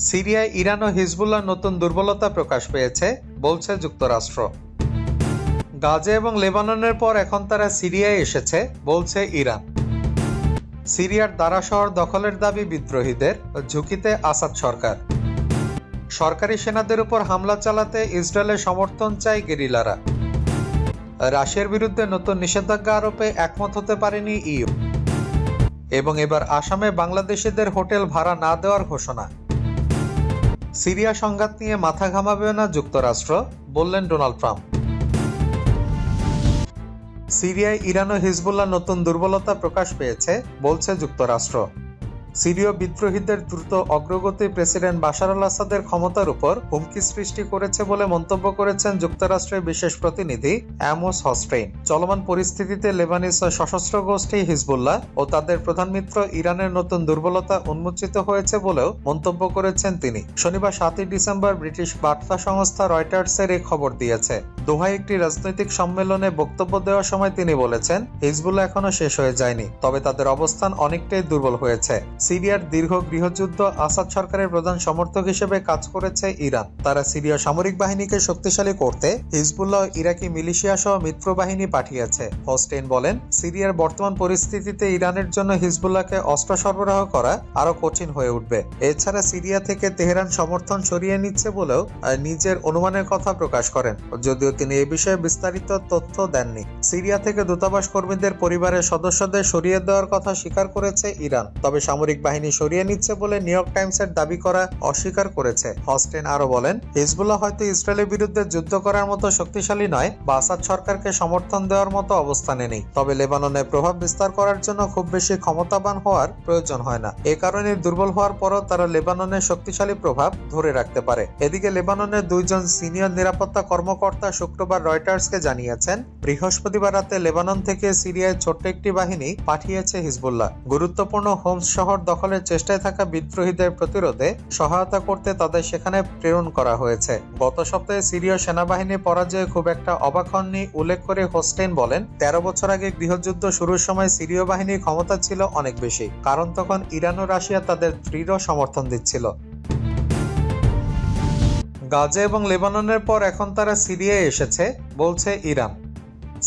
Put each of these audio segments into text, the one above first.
সিরিয়ায় ইরান ও হিজবুল্লাহর নতুন দুর্বলতা প্রকাশ পেয়েছে বলছে যুক্তরাষ্ট্র। গাজা এবং লেবাননের পর এখন তারা সিরিয়ায় এসেছে বলছে ইরান। সিরিয়ার দারা শহর দখলের দাবি বিদ্রোহীদের, ঝুঁকিতে আসাদ সরকার। সরকারি সেনাদের উপর হামলা চালাতে ইসরায়েলের সমর্থন চায় গেরিলারা। রাশিয়ার বিরুদ্ধে নতুন নিষেধাজ্ঞা আরোপে একমত হতে পারেনি ইইউ। এবং এবার আসামে বাংলাদেশিদের হোটেল ভাড়া না দেওয়ার ঘোষণা। সিরিয়া সংঘাত নিয়ে মাথা ঘামাবে না যুক্তরাষ্ট্র, বললেন ডোনাল্ড ট্রাম্প। সিরিয়ায় ইরান ও হিজবুল্লাহ নতুন দুর্বলতা প্রকাশ পেয়েছে বলছে যুক্তরাষ্ট্র। সিরীয় বিদ্রোহীদের দ্রুত অগ্রগতি প্রেসিডেন্ট বাশার আল আসাদের ক্ষমতার উপর হুমকি সৃষ্টি করেছে বলে মন্তব্য করেছেন যুক্তরাষ্ট্রের বিশেষ প্রতিনিধি অ্যামোস হসটেইন। চলমান পরিস্থিতিতে লেবানিজ সশস্ত্র গোষ্ঠী হিজবুল্লাহ ও তাদের প্রধান মিত্র ইরানের নতুন দুর্বলতা উন্মোচিত হয়েছে বলেও মন্তব্য করেছেন তিনি। শনিবার 7 ডিসেম্বর ব্রিটিশ বার্তা সংস্থা রয়টার্সের এই খবর দিয়েছে। দোহায় একটি রাজনৈতিক সম্মেলনে বক্তব্য দেওয়ার সময় তিনি বলেছেন, হিজবুল্লাহ এখনো শেষ হয়ে যায়নি, তবে তাদের অবস্থান অনেকটাই দুর্বল হয়েছে। সিরিয়ার দীর্ঘ গৃহযুদ্ধ আসাদ সরকারের প্রধান সমর্থক হিসেবে কাজ করেছে ইরান। তারা সিরীয় সামরিক বাহিনীকে শক্তিশালী করতে হিজবুল্লাহ ও ইরাকি মিলিশিয়া সহ মিত্র বাহিনী পাঠিয়েছে। হোস্টেইন বলেন, সিরিয়ার বর্তমান পরিস্থিতিতে ইরানের জন্য হিজবুল্লাহকে অস্ত্র সরবরাহ করা আরো কঠিন হয়ে উঠবে। এছাড়া সিরিয়া থেকে তেহরান সমর্থন সরিয়ে নিচ্ছে বলেও নিজের অনুমানের কথা প্রকাশ করেন, যদিও তিনি এ বিষয়ে বিস্তারিত তথ্য দেননি। সিরিয়া থেকে দূতাবাস কর্মীদের পরিবারের সদস্যদের সরিয়ে দেওয়ার কথা স্বীকার করেছে ইরান, তবে সামরিক বাহিনী সরিয়ে নিচ্ছে বলে নিউ ইয়র্ক টাইমসের দাবি করা অস্বীকার করেছে। হোস্টেইন আরো বলেন, হিজবুল্লাহ হয়তো ইসরায়েলের বিরুদ্ধে যুদ্ধ করার মতো শক্তিশালী নয় বা আসাদ সরকারকে সমর্থন দেওয়ার মতো অবস্থানে নেই, তবে লেবাননে প্রভাব বিস্তার করার জন্য খুব বেশি ক্ষমতাবান হওয়ার প্রয়োজন হয় না। এ কারণে দুর্বল হওয়ার পরও তারা লেবাননের শক্তিশালী প্রভাব ধরে রাখতে পারে। এদিকে লেবাননের 2 জন সিনিয়র নিরাপত্তা কর্মকর্তা শুক্রবার রয়টার্সকে জানিয়েছেন, বৃহস্পতিবার রাতে লেবানন থেকে সিরিয়ায় ছোট্ট একটি বাহিনী পাঠিয়েছে হিজবুল্লাহ। গুরুত্বপূর্ণ হোমস শহর দখলের চেষ্টায় থাকা বিদ্রোহীদের প্রতিরোধে সহায়তা করতে তাদের সেখানে প্রেরণ করা হয়েছে। গত সপ্তাহে সিরীয় সেনাবাহিনীর পরাজয়ে খুব একটা অবাক হননি উল্লেখ করে হোস্টেইন বলেন, 13 বছর আগে গৃহযুদ্ধ শুরুর সময় সিরীয় বাহিনীর ক্ষমতা ছিল অনেক বেশি, কারণ তখন ইরান ও রাশিয়া তাদের দৃঢ় সমর্থন দিচ্ছিল। গাজা এবং লেবাননের পর এখন তারা সিরিয়ায় এসেছে বলছে ইরান।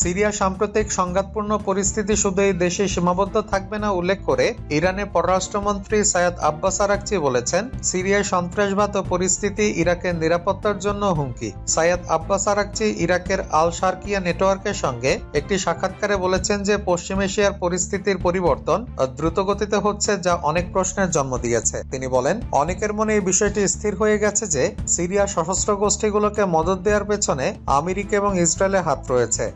সিরিয়া সাম্প্রতিক সংঘাতপূর্ণ পরিস্থিতি শুধু এই দেশে সীমাবদ্ধ থাকবে না উল্লেখ করে ইরানের পররাষ্ট্রমন্ত্রী সাইয়াদ আব্বাস আরাকচি বলেছেন, সিরিয়ায় সন্ত্রাসবাদ ও পরিস্থিতি ইরাকের নিরাপত্তার জন্য হুমকি। সাইয়াদ আব্বাস আরাকচি ইরাকের আল শারকিয়া নেটওয়ার্কের সঙ্গে একটি সাক্ষাৎকারে বলেছেন যে পশ্চিম এশিয়ার পরিস্থিতির পরিবর্তন দ্রুতগতিতে হচ্ছে, যা অনেক প্রশ্নের জন্ম দিয়েছে। তিনি বলেন, অনেকের মনে এই বিষয়টি স্থির হয়ে গেছে যে সিরিয়ার সশস্ত্র গোষ্ঠীগুলোকে মদদ দেওয়ার পেছনে আমেরিকা এবং ইসরায়েলের হাত রয়েছে।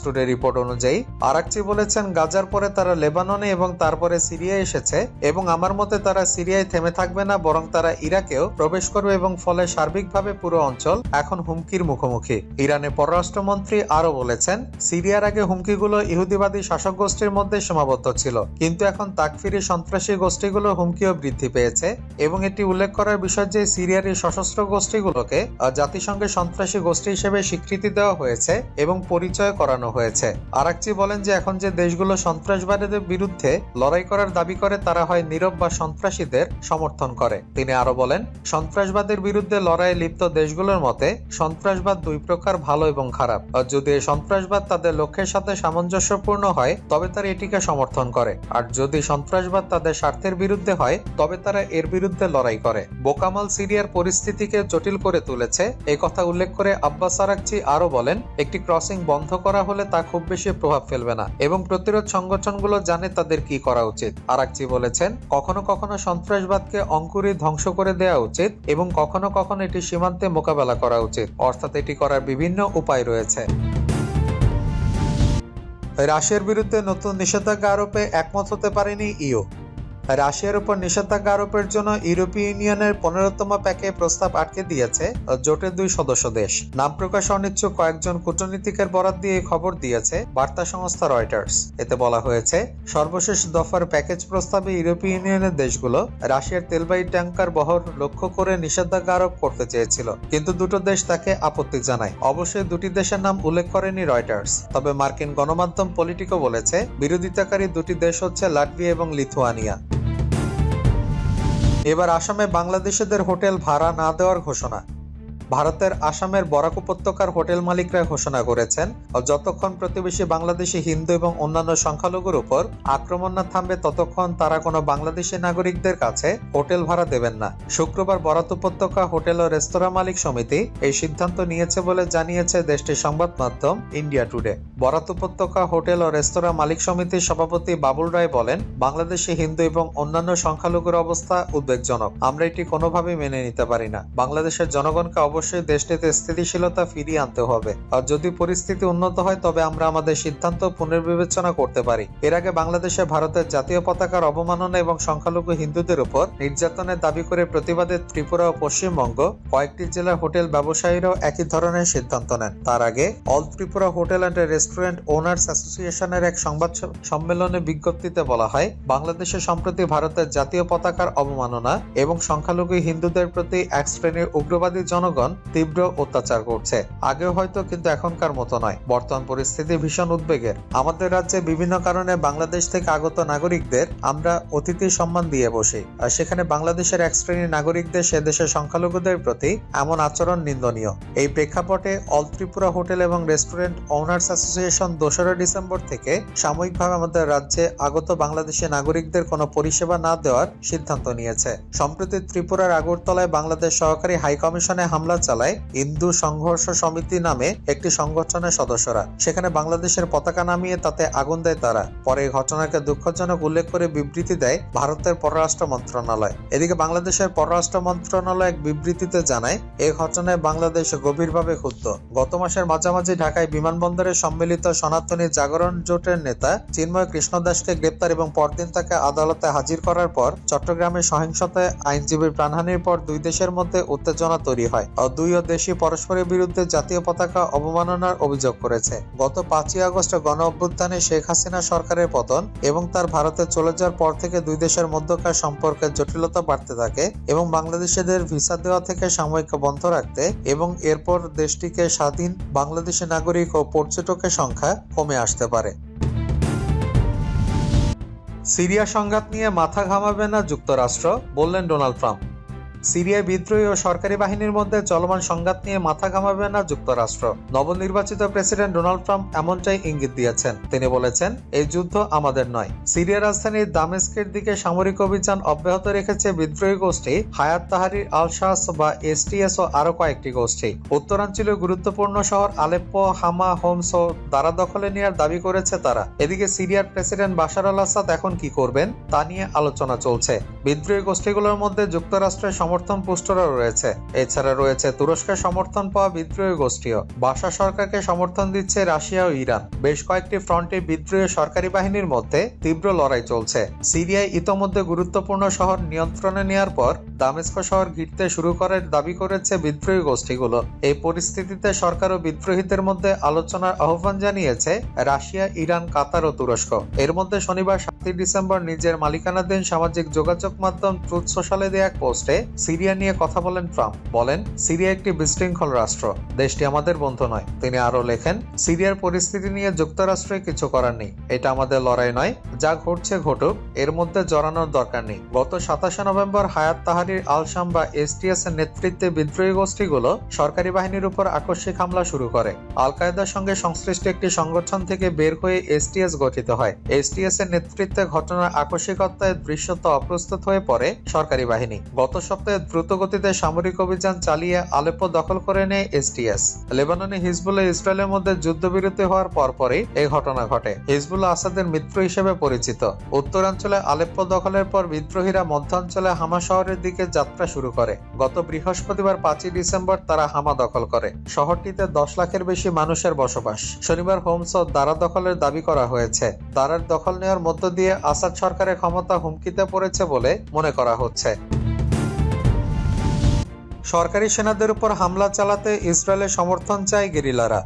টুডে রিপোর্ট অনুযায়ী আরাকচি বলেছেন, গাজার পরে তারা লেবাননে এবং তারপরে সিরিয়ায় এসেছে এবং আমার মতে তারা সিরিয়ায় থেমে থাকবে না, বরং তারা ইরাকেও প্রবেশ করবে এবং ফলে সার্বিকভাবে পুরো অঞ্চল এখন হুমকির মুখোমুখি। ইরানের পররাষ্ট্রমন্ত্রী আরো বলেছেন, সিরিয়ার আগে হুমকিগুলো ইহুদিবাদী শাসক গোষ্ঠীর মধ্যে সীমাবদ্ধ ছিল, কিন্তু এখন তাকফিরি সন্ত্রাসী গোষ্ঠীগুলোর হুমকিও বৃদ্ধি পেয়েছে এবং এটি উল্লেখ করার বিষয় যে সিরিয়ার এই সশস্ত্র গোষ্ঠীগুলোকে জাতিসংঘের সন্ত্রাসী গোষ্ঠী হিসেবে স্বীকৃতি দেওয়া হয়েছে এবং পরিচয় করানো হয়েছে। আরাকচি বলেন যে এখন যে দেশগুলো সন্ত্রাসবাদীদের বিরুদ্ধে লড়াই করার দাবি করে তারা হয় নীরব বা সন্ত্রাসীদের সমর্থন করে। তিনি আরো বলেন, সন্ত্রাসবাদের বিরুদ্ধে লড়াইয়ে লিপ্ত দেশগুলোর মতে সন্ত্রাসবাদ 2 প্রকার, ভালো এবং খারাপ। যদি এই সন্ত্রাসবাদ তাদের লক্ষ্যের সাথে সামঞ্জস্যপূর্ণ হয় তবে তারা এটিকে সমর্থন করে, আর যদি সন্ত্রাসবাদ তাদের স্বার্থের বিরুদ্ধে হয় তবে তারা এর বিরুদ্ধে লড়াই করে। বোকামাল সিরিয়ার পরিস্থিতিকে জটিল করে তুলেছে। এই কথা উল্লেখ করে আব্বাস আরাকচি আরো বলেন, একটি ক্রসিং বন্ধ করা হলে তা খুব বেশি প্রভাব ফেলবে না এবং প্রতিরোধ সংগঠনগুলো জানে তাদের কি করা উচিত। আরাকচি বলেছেন, কখনো কখনো সন্ত্রাসবাদকে অঙ্কুরে ধ্বংস করে দেওয়া উচিত এবং কখনো কখনো এটি সীমান্তে মোকাবেলা করা উচিত, অর্থাৎ এটি করার বিভিন্ন উপায় রয়েছে। রাশিয়ার বিরুদ্ধে নতুন নিষেধাজ্ঞা আরোপে একমত হতে পারেনি ইইউ। রাশিয়ার উপর নিষেধাজ্ঞা আরোপের জন্য ইউরোপীয় ইউনিয়নের 15তম প্যাকে প্রস্তাব আটকে দিয়েছে জোটের 2 সদস্য দেশ। নাম প্রকাশ অনিচ্ছুক কয়েকজন কূটনীতিকের বরাত দিয়ে খবর দিয়েছে বার্তা সংস্থা রয়টার্স। এতে বলা হয়েছে, সর্বশেষ দফার প্যাকেজ প্রস্তাবে ইউরোপীয় ইউনিয়নের দেশগুলো রাশিয়ার তেলবাহী ট্যাঙ্কার বহর লক্ষ্য করে নিষেধাজ্ঞা আরোপ করতে চেয়েছিল, কিন্তু দুটো দেশ তাকে আপত্তি জানায়। অবশ্যই 2টি দেশের নাম উল্লেখ করেনি রয়টার্স, তবে মার্কিন গণমাধ্যম পলিটিকো বলেছে বিরোধিতাকারী 2টি দেশ হচ্ছে লাটভিয়া এবং লিথুয়ানিয়া। এবার আসামে বাংলাদেশিদের হোটেল ভাড়া না দেওয়ার ঘোষণা। ভারতের আসামের বরাক উপত্যকার হোটেল মালিকরা ঘোষণা করেছেন, যতক্ষণ প্রতিবেশী বাংলাদেশি হিন্দু এবং অন্যান্য সংখ্যালঘুর উপর আক্রমণ না থামবে ততক্ষণ তারা কোনো বাংলাদেশি নাগরিকদের কাছে হোটেল ভাড়া দেবেন না। শুক্রবার বরাক উপত্যকা হোটেল ও রেস্তোরাঁ মালিক সমিতি এই সিদ্ধান্ত নিয়েছে বলে জানিয়েছে দেশটির সংবাদ মাধ্যম ইন্ডিয়া টুডে। বরাক উপত্যকা হোটেল ও রেস্তোরাঁ মালিক সমিতির সভাপতি বাবুল রায় বলেন, বাংলাদেশি হিন্দু এবং অন্যান্য সংখ্যালঘুর অবস্থা উদ্বেগজনক। আমরা এটি কোনোভাবেই মেনে নিতে পারি না। বাংলাদেশের জনগণকে অবশ্যই দেশটিতে স্থিতিশীলতা ফিরিয়ে আনতে হবে, আর যদি পরিস্থিতি উন্নত হয় তবে আমরা আমাদের সিদ্ধান্ত পুনর্বিবেচনা করতে পারি। এর আগে বাংলাদেশে ভারতের জাতীয় পতাকার অবমাননা এবং সংখ্যালঘু হিন্দুদের উপর নির্যাতনের দাবি করে প্রতিবাদে ত্রিপুরা ও পশ্চিমবঙ্গ কয়েকটি জেলার হোটেল ব্যবসায়ীরাও একই ধরনের সিদ্ধান্ত নেন। তার আগে all Tripura hotel and restaurant owners অ্যাসোসিয়েশনের এক সংবাদ সম্মেলনে বিজ্ঞপ্তিতে বলা হয়, বাংলাদেশে সম্প্রতি ভারতের জাতীয় পতাকার অবমাননা এবং সংখ্যালঘু হিন্দুদের প্রতি এক শ্রেণীর উগ্রবাদী জনগণ তীব্র অত্যাচার করছে। আগেও হয়তো, কিন্তু এখনকার মতো নয়। বর্তমান পরিস্থিতি ভীষণ উদ্বেগের। আমাদের রাজ্যে বিভিন্ন কারণে বাংলাদেশ থেকে আগত নাগরিকদের আমরা অতিথি সম্মান দিয়ে বসি, আর সেখানে বাংলাদেশের এক শ্রেণীর নাগরিকদের সে দেশের সংখ্যালঘুদের প্রতি এমন আচরণ নিন্দনীয়। এই প্রেক্ষাপটে অল ত্রিপুরা হোটেল এবং রেস্টুরেন্ট ওনার্স অ্যাসোসিয়েশন 2রা ডিসেম্বর থেকে সাময়িকভাবে আমাদের রাজ্যে আগত বাংলাদেশি নাগরিকদের কোনো পরিষেবা না দেওয়ার সিদ্ধান্ত নিয়েছে। সম্প্রতি ত্রিপুরার আগরতলায় বাংলাদেশ সহকারী হাইকমিশনে হামলা চালায় হিন্দু সংঘর্ষ সমিতি নামে একটি সংগঠনের সদস্যরা। সেখানে বাংলাদেশের পতাকা নামিয়ে তাতে আগুন দেয় তারা। পরে এই ঘটনাকে দুঃখজনক উল্লেখ করে বিবৃতি দেয় ভারতের পররাষ্ট্র মন্ত্রণালয়। এদিকে বাংলাদেশের পররাষ্ট্র মন্ত্রণালয় এক বিবৃতিতে জানায়, এই ঘটনায় বাংলাদেশ গভীরভাবে ক্ষুব্ধ। গত মাসের মাঝামাঝি ঢাকায় বিমানবন্দরে সম্মিলিত সনাতনী জাগরণ জোটের নেতা চিন্ময় কৃষ্ণ দাসকে গ্রেপ্তার এবং পরদিন তাকে আদালতে হাজির করার পর চট্টগ্রামে সহিংসতায় আইনজীবীর প্রাণহানির পর দুই দেশের মধ্যে উত্তেজনা তৈরি হয়। দুই দেশই পরস্পরের বিরুদ্ধে জাতীয় পতাকা অবমাননার অভিযোগ করেছে। গত 5ই আগস্ট গণ অভ্যুত্থানে শেখ হাসিনা সরকারের পতন এবং তার ভারতে চলে যাওয়ার পর থেকে দুই দেশের মধ্যকার সম্পর্কের জটিলতা বাড়তে থাকে এবং বাংলাদেশিদের ভিসা দেওয়া থেকে সাময়িক বন্ধ রাখতে এবং এরপর দেশটিকে স্বাধীন বাংলাদেশি নাগরিক ও পর্যটকের সংখ্যা কমে আসতে পারে। সিরিয়া সংঘাত নিয়ে মাথা ঘামাবে না যুক্তরাষ্ট্র, বললেন ডোনাল্ড ট্রাম্প। সিরিয়ায় বিদ্রোহী ও সরকারি বাহিনীর মধ্যে চলমান সংঘাত নিয়ে মাথা ঘামাবে না যুক্তরাষ্ট্র। নবনির্বাচিত প্রেসিডেন্ট ডোনাল্ড ট্রাম্প এমনটাই ইঙ্গিত দিয়েছেন। তিনি বলেছেন, এই যুদ্ধ আমাদের নয়। সিরিয়ার রাজধানী দামেস্কের দিকে সামরিক অভিযান অব্যাহত রেখেছে বিদ্রোহী গোষ্ঠী হায়াত তাহরির আল শাস বা এসটিএস ও আরো কয়েকটি গোষ্ঠী। উত্তরাঞ্চলীয় গুরুত্বপূর্ণ শহর আলেপ্পো, হামা, হোমস ও দারা দখলে নেওয়ার দাবি করেছে তারা। এদিকে সিরিয়ার প্রেসিডেন্ট বাশার আল আসাদ এখন কি করবেন তা নিয়ে আলোচনা চলছে। বিদ্রোহী গোষ্ঠীগুলোর মধ্যে যুক্তরাষ্ট্রের সমর্থন পুষ্টরা রয়েছে। এছাড়া রয়েছে তুরস্কের সমর্থন পাওয়া বিদ্রোহী গোষ্ঠীও। বাশার সরকারকে সমর্থন দিচ্ছে রাশিয়া ও ইরান। বেশ কয়েকটি ফ্রন্টে বিদ্রোহী সরকারি বাহিনীর মধ্যে তীব্র লড়াই চলছে। সিরিয়ায় ইতোমধ্যে গুরুত্বপূর্ণ শহর নিয়ন্ত্রণে নেওয়ার পর দামেস্ক শহর ঘিরতে শুরু করার দাবি করেছে বিদ্রোহী গোষ্ঠীগুলো। এই পরিস্থিতিতে সরকার ও বিদ্রোহীদের মধ্যে আলোচনার আহ্বান জানিয়েছে রাশিয়া, ইরান, কাতার ও তুরস্ক। এর মধ্যে শনিবার 7 ডিসেম্বর নিজের মালিকানাধীন সামাজিক যোগাযোগ মাধ্যম ট্রুথ সোশ্যালে দেয়া এক পোস্টে সিরিয়া নিয়ে কথা বলেন ট্রাম্প। বলেন, সিরিয়া একটি বিশৃঙ্খল রাষ্ট্র, দেশটি আমাদের বন্ধু নয়। তিনি আরো লেখেন, সিরিয়ার পরিস্থিতি নিয়ে যুক্তরাষ্ট্রের কিছু করার নেই। এটা আমাদের লড়াই নয়। যা ঘটছে ঘটুক, এর মধ্যে জড়ানোর দরকার নেই। গত 27 নভেম্বর হায়াত তাহরির আল শাম বা এসটিএস এর নেতৃত্বে বিদ্রোহী গোষ্ঠীগুলো সরকারি বাহিনীর উপর আকস্মিক হামলা শুরু করে। আল কায়েদার সঙ্গে সংশ্লিষ্ট একটি সংগঠন থেকে বের হয়ে এসটিএস গঠিত হয়। এসটিএস এর নেতৃত্বে ঘটনার আকস্মিকতায় দৃশ্যত অপ্রস্তুত হয়ে পড়ে সরকারি বাহিনী। গত সপ্তাহে দ্রুতগতিতে সামরিক অভিযান চালিয়ে আলেপ্পো দখল করে নেয় এসটিএস। লেবাননে হিজবুল্লাহ ইসরায়েলের মধ্যে যুদ্ধবিরতি হওয়ার পরপরই এই ঘটনা ঘটে। হিজবুল্লাহ আসাদের মিত্র হিসেবে পরিচিত। উত্তরাঞ্চলে আলেপ্পো দখলের পর বিদ্রোহীরা মধ্যাঞ্চলে হামা শহরের দিকে যাত্রা শুরু করে। গত বৃহস্পতিবার 5 ডিসেম্বর তারা হামা দখল করে। শহরটিতে 10 লাখের বেশি মানুষের বসবাস। শনিবার হোমস ও দারা দখলের দাবি করা হয়েছে। দারার দখল নেওয়ার মধ্য দিয়ে আসাদ সরকারের ক্ষমতা হুমকিতে পড়েছে বলে মনে করা হচ্ছে। সরকারি সেনাদের উপর হামলা চালাতে ইসরায়েলের সমর্থন চায় গেরিলারা।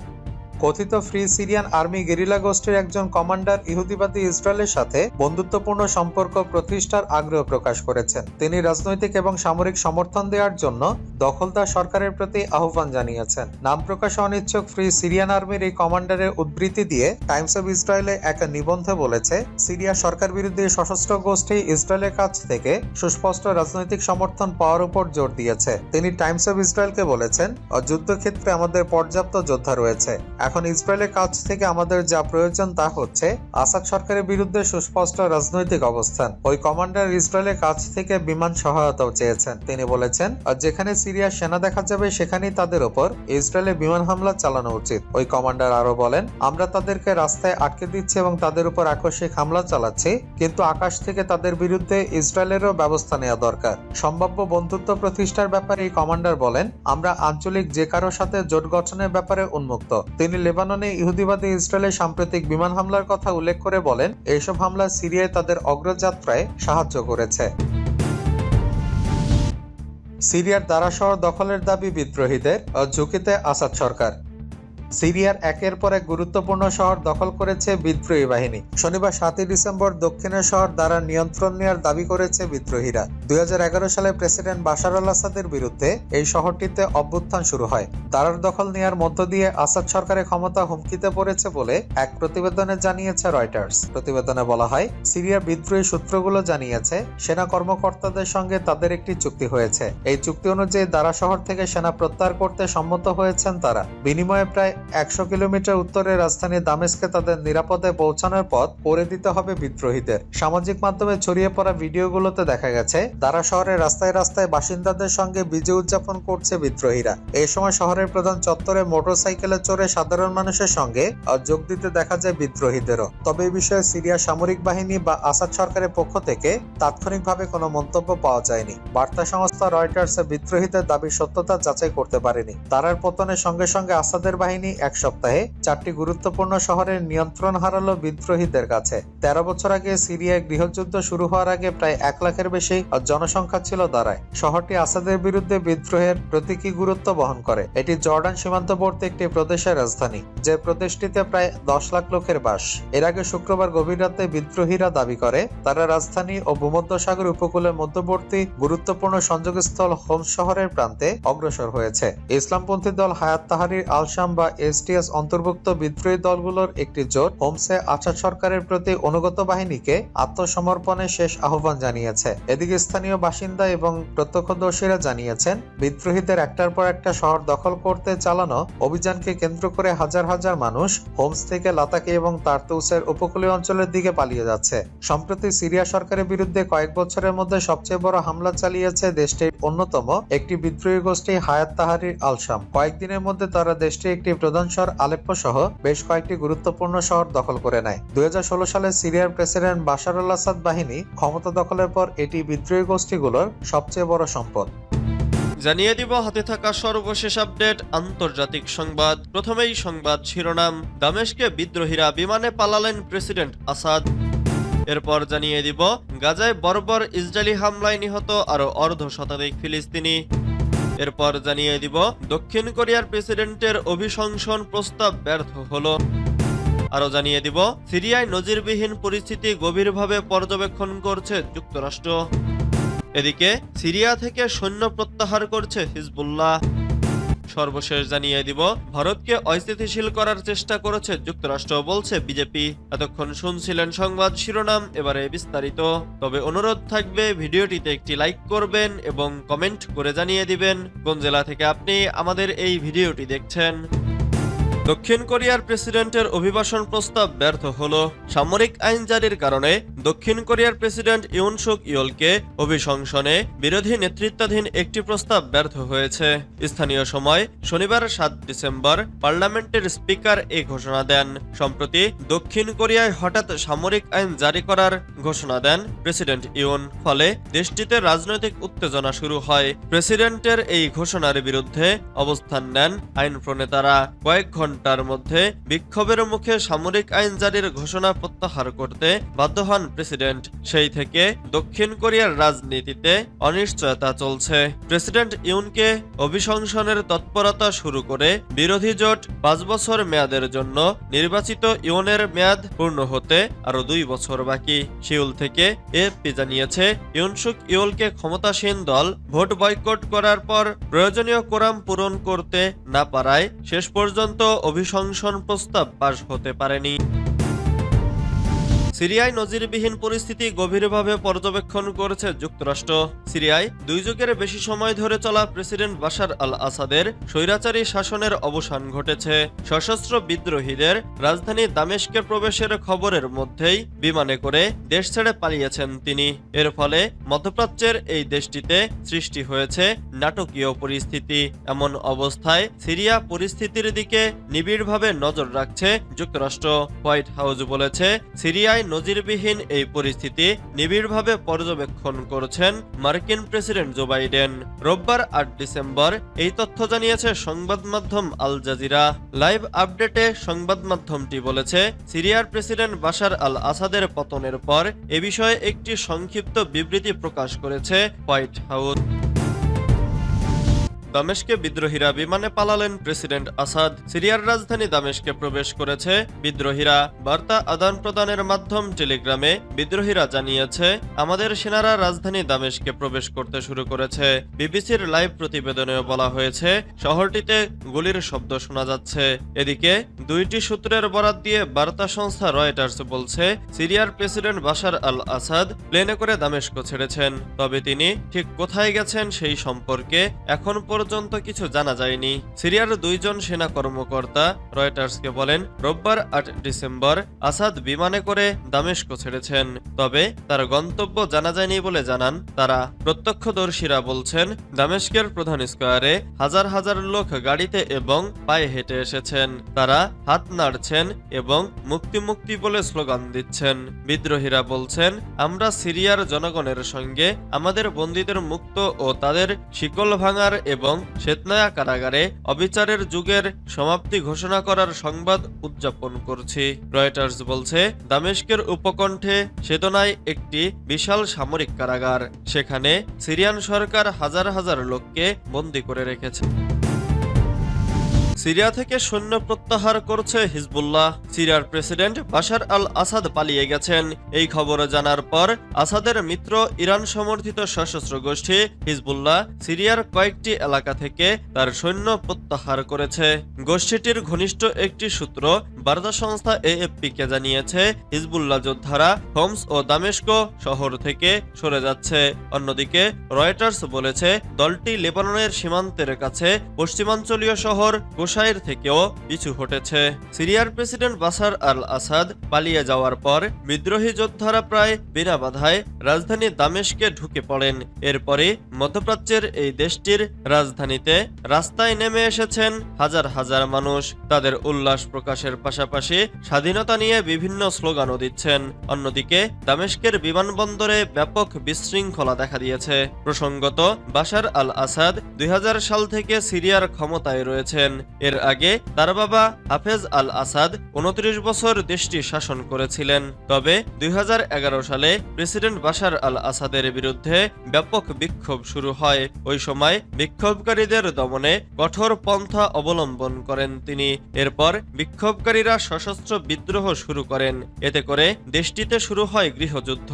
কথিত ফ্রি সিরিয়ান আর্মি গেরিলা গোষ্ঠীর একজন কমান্ডার ইহুদিবাদী ইসরায়েলের সাথে বন্ধুত্বপূর্ণ সম্পর্ক প্রতিষ্ঠার আগ্রহ প্রকাশ করেছেন। তিনি রাজনৈতিক এবং সামরিক সমর্থন দেওয়ার জন্য দখলদার সরকারের প্রতি আহ্বান জানিয়েছেন। নাম প্রকাশে অনিচ্ছুক ফ্রি সিরিয়ান আর্মির এই কমান্ডারের উদ্ধৃতি দিয়ে টাইমস অব ইসরায়েলে এক নিবন্ধে বলেছে, সিরিয়া সরকার বিরোধী সশস্ত্র গোষ্ঠী ইসরায়েলের কাছ থেকে সুস্পষ্ট রাজনৈতিক সমর্থন পাওয়ার উপর জোর দিয়েছে। তিনি টাইমস অব ইসরায়েলকে বলেছেন, যুদ্ধক্ষেত্রে আমাদের পর্যাপ্ত যোদ্ধা রয়েছে। এখন ইসরায়েলের কাছ থেকে আমাদের যা প্রয়োজন তা হচ্ছে আসাদ সরকারের বিরুদ্ধে সুস্পষ্ট রাজনৈতিক অবস্থান। ওই কমান্ডার ইসরায়েলের কাছ থেকে বিমান সহায়তাও চেয়েছেন। তিনি বলেছেন, যেখানে সিরিয়ার সেনা দেখা যাবে সেখানেই তাদের উপর ইসরায়েলে বিমান হামলা চালানো উচিত। ওই কমান্ডার আরো বলেন, আমরা তাদেরকে রাস্তায় আটকে দিচ্ছি এবং তাদের উপর আকস্মিক হামলা চালাচ্ছি, কিন্তু আকাশ থেকে তাদের বিরুদ্ধে ইসরায়েলেরও ব্যবস্থা নেওয়া দরকার। সম্ভাব্য বন্ধুত্ব প্রতিষ্ঠার ব্যাপারে এই কমান্ডার বলেন, আমরা আঞ্চলিক যে কারো সাথে জোট গঠনের ব্যাপারে উন্মুক্ত। তিনি লেবাননে ইহুদিবাদী ইসরায়েলের সাম্প্রতিক বিমান হামলার কথা উল্লেখ করে বলেন, এইসব হামলা সিরিয়ায় তাদের অগ্রযাত্রায় সাহায্য করেছে। সিরিয়ার দারা শহর দখলের দাবি বিদ্রোহীদের, ঝুঁকিতে আসাদ সরকার। সিরিয়ার একের পর এক গুরুত্বপূর্ণ শহর দখল করেছে বিদ্রোহী বাহিনী। শনিবার 7 ডিসেম্বর দক্ষিণের শহর দারার নিয়ন্ত্রণ নেওয়ার দাবি করেছে বিদ্রোহীরা। 2011 সালে প্রেসিডেন্ট বাশার আল আসাদের বিরুদ্ধে এই শহরটিতে অভ্যুত্থান শুরু হয়। দারার দখল নেওয়ার মধ্য দিয়ে আসাদ সরকারের ক্ষমতা হুমকিতে পড়েছে বলে এক প্রতিবেদনে জানিয়েছে রয়টার্স। প্রতিবেদনে বলা হয়, সিরিয়ার বিদ্রোহী সূত্রগুলো জানিয়েছে সেনা কর্মকর্তাদের সঙ্গে তাদের একটি চুক্তি হয়েছে। এই চুক্তি অনুযায়ী দারা শহর থেকে সেনা প্রত্যাহার করতে সম্মত হয়েছেন তারা। বিনিময়ে প্রায় 100 কিলোমিটার উত্তরে রাজধানী দামেস্কে তাদের নিরাপদে পৌঁছানোর পথ করে দিতে হবে বিদ্রোহীদের। সামাজিক মাধ্যমে ছড়িয়ে পড়া ভিডিওগুলোতে দেখা গেছে দারা শহরের রাস্তায় রাস্তায় বাসিন্দাদের সঙ্গে বিজয় উদযাপন করছে বিদ্রোহীরা। এই সময় শহরের প্রধান চত্বরে মোটরসাইকেলে চড়ে সাধারণ মানুষের সঙ্গে যোগ দিতে দেখা যায় বিদ্রোহীদেরও। তবে এই বিষয়ে সিরিয়া সামরিক বাহিনী বা আসাদ সরকারের পক্ষ থেকে তাৎক্ষণিকভাবে কোনো মন্তব্য পাওয়া যায়নি। বার্তা সংস্থা রয়টার্স বিদ্রোহীদের দাবির সত্যতা যাচাই করতে পারেনি। দারার পতনের সঙ্গে সঙ্গে আসাদের বাহিনী এক সপ্তাহে 4টি গুরুত্বপূর্ণ শহরের নিয়ন্ত্রণ হারালো বিদ্রোহীদের কাছে। 13 বছর আগে সিরিয়ায় গৃহযুদ্ধ শুরু হওয়ার আগে প্রায় 1 লাখের বেশি জনসংখ্যা ছিল দারায়। শহরটি আসাদের বিরুদ্ধে বিদ্রোহের প্রতীকী গুরুত্ব বহন করে। এটি জর্ডান সীমান্তবর্তী একটি প্রদেশের রাজধানী, যে প্রদেশটিতে প্রায় 10 লাখ লোকের বাস। এর আগে শুক্রবার গভীর রাতে বিদ্রোহীরা দাবি করে তারা রাজধানী ও ভূমধ্যসাগর উপকূলের মধ্যবর্তী গুরুত্বপূর্ণ সংযোগস্থল হোমস শহরের প্রান্তে অগ্রসর হয়েছে। ইসলামপন্থী দল হায়াত তাহরির আল শাম বা এসটিএস অন্তর্ভুক্ত বিদ্রোহী দলগুলোর একটি জোট হোমসে আসাদ সরকারের প্রতি অনুগত বাহিনীকে আত্মসমর্পণের শেষ আহ্বান জানিয়েছে। এদিকে স্থানীয় বাসিন্দা এবং প্রত্যক্ষদর্শীরা জানিয়েছেন, বিদ্রোহীদের একটার পর একটা শহর দখল করতে চালানো অভিযানকে কেন্দ্র করে হাজার হাজার মানুষ হোমস থেকে লাতাকি এবং তারতুসের উপকূলীয় অঞ্চলের দিকে পালিয়ে যাচ্ছে। সম্প্রতি সিরিয়া সরকারের বিরুদ্ধে কয়েক বছরের মধ্যে সবচেয়ে বড় হামলা চালিয়েছে দেশটির অন্যতম একটি বিদ্রোহী গোষ্ঠী হায়াত তাহরির আল শাম। কয়েকদিনের মধ্যে তারা দেশটির একটি প্রধান শহর আলেপ্পো সহ বেশ কয়েকটি গুরুত্বপূর্ণ শহর দখল করে নেয়। 2016 সালে সিরিয়ার প্রেসিডেন্ট বাশার আল আসাদ বাহিনী ক্ষমতা দখলের পর এটি বিদ্রোহী গোষ্ঠীগুলোর সবচেয়ে বড় সম্পদ। জানিয়ে দিব হাতে থাকা সর্বশেষ আপডেট আন্তর্জাতিক সংবাদ। প্রথমেই সংবাদ শিরোনাম, দামেস্কে বিদ্রোহীরা বিমানে পালালেন প্রেসিডেন্ট আসাদ। এরপর জানিয়ে দিব গাজায় বর্বর ইসরায়েলি হামলায় নিহত আরো অর্ধশতাধিক ফিলিস্তিনি। এরপর জানিয়ে দিব দক্ষিণ কোরিয়ার প্রেসিডেন্টের অভিশংসন প্রস্তাব ব্যর্থ হলো। আরো জানিয়ে দিব সিরিয়ায় নজিরবিহীন পরিস্থিতি গভীরভাবে পর্যবেক্ষণ করছে যুক্তরাষ্ট্র। এদিকে সিরিয়া থেকে সৈন্য প্রত্যাহার করছে হিজবুল্লাহ। সর্বশেষ জানিয়ে দিব ভারতকে অস্থিতিশীল করার চেষ্টা করেছে যুক্তরাষ্ট্র, বলছে বিজেপি। এতক্ষণ শুনছিলেন সংবাদ শিরোনাম, এবারে বিস্তারিত। তবে অনুরোধ থাকবে ভিডিওটিতে একটি লাইক করবেন এবং কমেন্ট করে জানিয়ে দিবেন কোন জেলা থেকে আপনি আমাদের এই ভিডিওটি দেখছেন। দক্ষিণ কোরিয়ার প্রেসিডেন্টের অভিবাসন প্রস্তাব ব্যর্থ হলো। সামরিক আইন জারির কারণে দক্ষিণ কোরিয়ার প্রেসিডেন্ট ইউন সুক ইয়োলকে অভিশংসনে বিরোধী নেতৃত্বাধীন একটি প্রস্তাব ব্যর্থ হয়েছে। স্থানীয় সময় শনিবার 7 ডিসেম্বর পার্লামেন্টের স্পিকার এই ঘোষণা দেন। সম্প্রতি দক্ষিণ কোরিয়ায় হঠাৎ সামরিক আইন জারি করার ঘোষণা দেন প্রেসিডেন্ট ইউন। ফলে দেশটিতে রাজনৈতিক উত্তেজনা শুরু হয়। প্রেসিডেন্টের এই ঘোষণার বিরুদ্ধে অবস্থান নেন আইন প্রণেতারা। কয়েক ঘন্টা ঘণ্টার মধ্যে বিক্ষোভের মুখে সামরিক আইন জারির ঘোষণা প্রত্যাহার করতে বাধ্য হন প্রেসিডেন্ট। সেই থেকে দক্ষিণ কোরিয়ার রাজনীতিতে অনিশ্চয়তা চলছে। প্রেসিডেন্ট ইউনকে অভিশংসনের তৎপরতা শুরু করে বিরোধী জোট 5 বছর মেয়াদের জন্য নির্বাচিত ইউনের মেয়াদ পূর্ণ হতে আরো 2 বছর বাকি। সিউল থেকে এএফপি জানিয়েছে, ইউনসুক ইউলকে ক্ষমতাসীন দল ভোট বয়কট করার পর প্রয়োজনীয় কোরাম পূরণ করতে না পারায় শেষ পর্যন্ত অভিশংসন প্রস্তাব পাশ হতে পারেনি। সিরিয়ায় নজিরবিহীন পরিস্থিতি গভীরভাবে পর্যবেক্ষণ করেছে যুক্তরাষ্ট্র। সিরিয়ায় 2 যুগের বেশি সময় ধরে চলা প্রেসিডেন্ট বাশার আল আসাদের স্বৈরাচারী শাসনের অবসান ঘটেছে। সশস্ত্র বিদ্রোহীদের রাজধানী দামেস্কে প্রবেশের খবরের মধ্যেই বিমানে করে দেশ ছেড়ে পালিয়েছেন তিনি। এর ফলে মধ্যপ্রাচ্যের এই দেশটিতে সৃষ্টি হয়েছে নাটকীয় পরিস্থিতি। এমন অবস্থায় সিরিয়া পরিস্থিতির দিকে নিবিড়ভাবে নজর রাখছে যুক্তরাষ্ট্র। হোয়াইট হাউস বলেছে, সিরিয়ায় নজিরবিহীন এই পরিস্থিতি নিবিড়ভাবে পর্যবেক্ষণ করছেন মার্কিন প্রেসিডেন্ট জো বাইডেন। রোববার 8 ডিসেম্বর এই তথ্য জানিয়েছে সংবাদ মাধ্যম আল জাজিরা। লাইভ আপডেটে সংবাদ মাধ্যমটি বলেছে, সিরিয়ার প্রেসিডেন্ট বাশার আল আসাদের পতনের পর এ বিষয়ে একটি সংক্ষিপ্ত বিবৃতি প্রকাশ করেছে হোয়াইট হাউস। দামেস্কে বিদ্রোহীরা বিমানে পালালেন প্রেসিডেন্ট আসাদ। সিরিয়ার রাজধানী দামেস্কে প্রবেশ করেছে বিদ্রোহীরা। বার্তা আদান প্রদানের মাধ্যম টেলিগ্রামে বিদ্রোহীরা জানিয়েছে, আমাদের সেনারা রাজধানী দামেস্কে প্রবেশ করতে শুরু করেছে। বিবিসির লাইভ প্রতিবেদনেও বলা হয়েছে, শহরটিতে গুলির শব্দ শোনা যাচ্ছে। এদিকে 2টি সূত্রের বরাত দিয়ে বার্তা সংস্থা রয়টার্স বলছে, সিরিয়ার প্রেসিডেন্ট বাশার আল আসাদ প্লেনে করে দামেস্ক ছেড়েছেন। তবে তিনি ঠিক কোথায় গেছেন সেই সম্পর্কে এখন পর্যন্ত কিছু জানা যায়নি। সিরিয়ার 2 জন সেনা কর্মকর্তা রয়টার্সকে বলেন, রোববার 8 ডিসেম্বর আসাদ বিমানে করে দামেস্ক ছেড়েছেন। তবে তার গন্তব্য জানা যায়নি বলে জানান তারা। প্রত্যক্ষদর্শীরা বলছেন, দামেস্কের প্রধান স্কয়ারে হাজার হাজার লোক গাড়িতে এবং পায়ে হেঁটে এসেছেন। তারা হাত নাড়ছেন এবং মুক্তি মুক্তি বলে স্লোগান দিচ্ছেন। বিদ্রোহীরা বলছেন, আমরা সিরিয়ার জনগণের সঙ্গে আমাদের বন্দীদের মুক্ত ও তাদের শিকল ভাঙার এবং শ্বেতনায়া কারাগারে অবিচারের যুগের সমাপ্তি ঘোষণা করার সংবাদ উদযাপন করছি। রয়টার্স বলছে, দামেস্কের উপকণ্ঠে সেদনায় একটি বিশাল সামরিক কারাগার। সেখানে সিরিয়ান সরকার হাজার হাজার লোককে বন্দী করে রেখেছে। সিরিয়া থেকে সৈন্য প্রত্যাহার করছে হিজবুল্লাহ। সিরিয়ার প্রেসিডেন্ট বাশার আল আসাদ পালিয়ে গেছেন এই খবর জানার পর আসাদের মিত্র ইরান সমর্থিত সশস্ত্র গোষ্ঠী হিজবুল্লাহ সিরিয়ার কয়েকটি এলাকা থেকে তার সৈন্য প্রত্যাহার করেছে। গোষ্ঠীটির ঘনিষ্ঠ একটি সূত্র বার্তা সংস্থা এএফপিকে জানিয়েছে, হিজবুল্লাহ যোদ্ধারা হোমস ও দামেস্ক শহর থেকে সরে যাচ্ছে। অন্যদিকে রয়টার্স বলেছে, দলটি লেবাননের সীমান্তের কাছে পশ্চিমাঞ্চলীয় শহর গোসাইর থেকেও পিছু হটেছে। সিরিয়ার প্রেসিডেন্ট বাশার আল আসাদ পালিয়ে যাওয়ার পর বিদ্রোহী যোদ্ধারা প্রায় বিনা বাধায় রাজধানী দামেস্কে ঢুকে পড়েন। এরপরে মধ্যপ্রাচ্যের এই দেশটির রাজধানীতে রাস্তায় নেমে এসেছেন হাজার হাজার মানুষ। তাদের উল্লাস প্রকাশের পাশাপাশি স্বাধীনতা নিয়ে বিভিন্ন স্লোগানও দিচ্ছেন। অন্যদিকে দামেস্কের বিমানবন্দরে ব্যাপক বিশৃঙ্খলা দেখা দিয়েছে। প্রসঙ্গত, বাশার আল আসাদ 2000 সাল থেকে সিরিয়ার ক্ষমতায় রয়েছেন। এর আগে তার বাবা হাফেজ আল আসাদ 29 বছর দেশটি শাসন করেছিলেন। তবে 2011 সালে প্রেসিডেন্ট বাশার আল আসাদের বিরুদ্ধে ব্যাপক বিক্ষোভ শুরু হয়। ওই সময় বিক্ষোভকারীদের দমনে কঠোর পন্থা অবলম্বন করেন তিনি। এরপর বিক্ষোভকারীরা সশস্ত্র বিদ্রোহ শুরু করেন। এতে করে দেশটিতে শুরু হয় গৃহযুদ্ধ।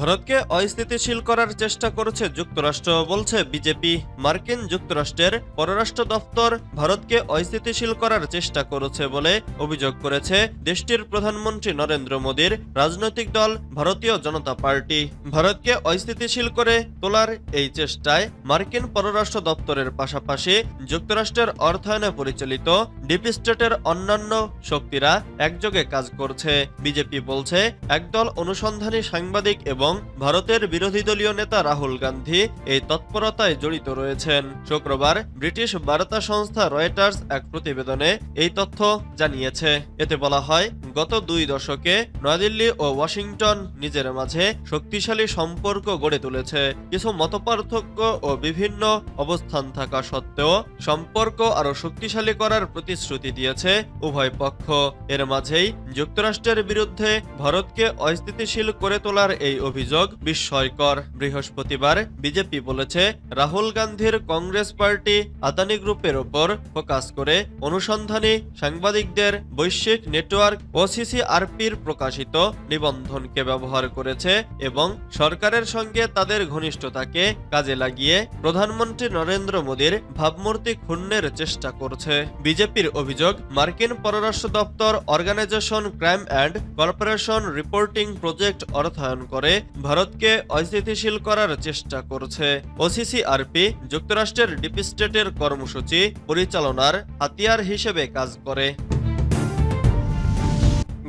ভারতকে অস্থিতিশীল করার চেষ্টা করেছে যুক্তরাষ্ট্র, বলছে বিজেপি। মার্কিন যুক্তরাষ্ট্রের পররাষ্ট্র দপ্তর ভারতকে অস্থিতিশীল করার চেষ্টা করেছে বলে অভিযোগ করেছে দেশটির প্রধানমন্ত্রী নরেন্দ্র মোদীর রাজনৈতিক দল ভারতীয় জনতা পার্টি। ভারতকে অস্থিতিশীল করে তোলার এই চেষ্টায় মার্কিন পররাষ্ট্র দপ্তরের পাশাপাশি যুক্তরাষ্ট্রের অর্থায়নে পরিচালিত ডিপ স্টেটের অন্যান্য শক্তিরা একযোগে কাজ করছে। বিজেপি বলছে, একদল অনুসন্ধানী সাংবাদিক এবং ভারতের বিরোধী দলীয় নেতা রাহুল গান্ধী এই তৎপরতায় জড়িত রয়েছেন। শুক্রবার ব্রিটিশ বার্তা সংস্থা রয়টার্স এক প্রতিবেদনে এই তথ্য জানিয়েছে। এতে বলা হয়, গত 2 দশকে নয়াদিল্লি ও ওয়াশিংটন নিজের মাঝে শক্তিশালী সম্পর্ক গড়ে তুলেছে। কিছু মতপার্থক্য ও বিভিন্ন অবস্থান থাকা সত্ত্বেও সম্পর্ক আরও শক্তিশালী করার প্রতিশ্রুতি দিয়েছে উভয় পক্ষ। এর মাঝেই যুক্তরাষ্ট্রের বিরুদ্ধে ভারতকে অস্থিতিশীল করে তোলার এই অভিযোগ বিস্ময়কর। বৃহস্পতিবার বিজেপি বলেছে, রাহুল গান্ধীর কংগ্রেস পার্টি আদানি গ্রুপের ওপর ফোকাস করে অনুসন্ধানী সাংবাদিকদের বৈশ্বিক নেটওয়ার্ক OCCRPর প্রকাশিত নিবন্ধনকে ব্যবহার করেছে এবং সরকারের সঙ্গে তাদের ঘনিষ্ঠতাকে কাজে লাগিয়ে প্রধানমন্ত্রী নরেন্দ্র মোদীর ভাবমূর্তি ক্ষুণ্ণের চেষ্টা করছে। বিজেপির অভিযোগ, মার্কিন পররাষ্ট্র দপ্তর organization crime and corporation reporting project অর্থায়ন করে ভারতকে অস্থিতিশীল করার চেষ্টা করছে। OCCRP যুক্তরাষ্ট্রের ডিপ স্টেটের কর্মসূচি পরিচালনার হাতিয়ার হিসেবে কাজ করে।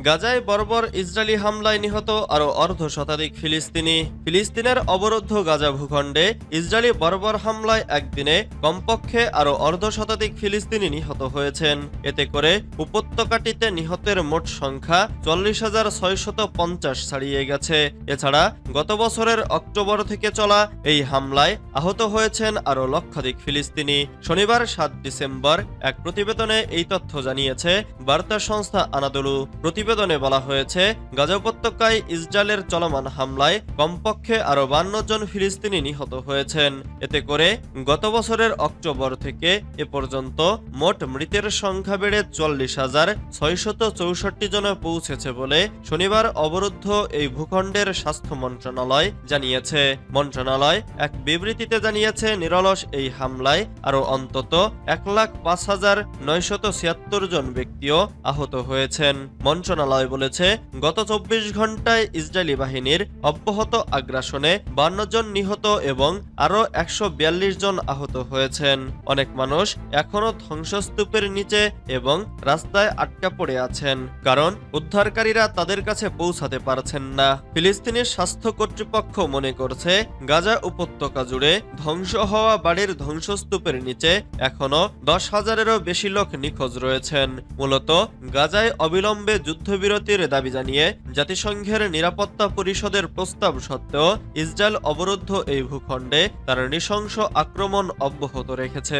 গাজায় বর্বর ইসরায়েলি হামলায় নিহত আরও অর্ধশতাধিক ফিলিস্তিনি। ফিলিস্তিনের অবরুদ্ধ গাজা ভূখণ্ডে ইসরায়েলি বর্বর হামলায় একদিনে কমপক্ষে আরও অর্ধশতাধিক ফিলিস্তিনি নিহত হয়েছেন। এতে করে উপত্যকাটিতে নিহতের মোট সংখ্যা 40,650 ছাড়িয়ে গেছে। এছাড়া গত বছরের অক্টোবর থেকে চলা এই হামলায় আহত হয়েছেন আরও লক্ষাধিক ফিলিস্তিনি। শনিবার 7 ডিসেম্বর এক প্রতিবেদনে এই তথ্য জানিয়েছে বার্তা সংস্থা আনাদোলু। প্রতিবেদনে বলা হয়েছে, গাজা উপত্যকায় ইসরায়েলের চলমান হামলায় কমপক্ষে আরও 52 জন ফিলিস্তিনি নিহত হয়েছেন। এতে করে গত বছরের অক্টোবর থেকে এ পর্যন্ত মোট মৃতের সংখ্যা বেড়ে 40,664 জনে পৌঁছেছে বলে শনিবার অবরুদ্ধ এই ভূখণ্ডের স্বাস্থ্য মন্ত্রণালয় জানিয়েছে। মন্ত্রণালয় এক বিবৃতিতে জানিয়েছে, নিরলস এই হামলায় আরও অন্তত 1,05,976 জন ব্যক্তিও আহত হয়েছেন। মন্ত্রণালয় বলেছে, গত 24 ঘন্টায় ইসরায়েলি বাহিনীর অব্যাহত আগ্রাসনে 52 জন নিহত এবং আরও 142 জন আহত হয়েছেন। অনেক মানুষ এখনও ধ্বংসস্তূপের নিচে এবং রাস্তায় আটকা পড়ে আছেন, কারণ উদ্ধারকারীরা তাদের কাছে পৌঁছাতে পারছেন না। ফিলিস্তিনি স্বাস্থ্য কর্তৃপক্ষ মনে করছে, গাজা উপত্যকা জুড়ে ধ্বংস হওয়া বাড়ির ধ্বংসস্তূপের নিচে এখনও 10,000-এরও বেশি লোক নিখোঁজ রয়েছেন। মূলত গাজায় অবিলম্বে যুদ্ধবিরতির দাবি জানিয়ে জাতিসংঘের নিরাপত্তা পরিষদের প্রস্তাব সত্ত্বেও ইসরায়েল অবরুদ্ধ এই ভূখণ্ডে তার নৃশংস আক্রমণ অব্যাহত রেখেছে।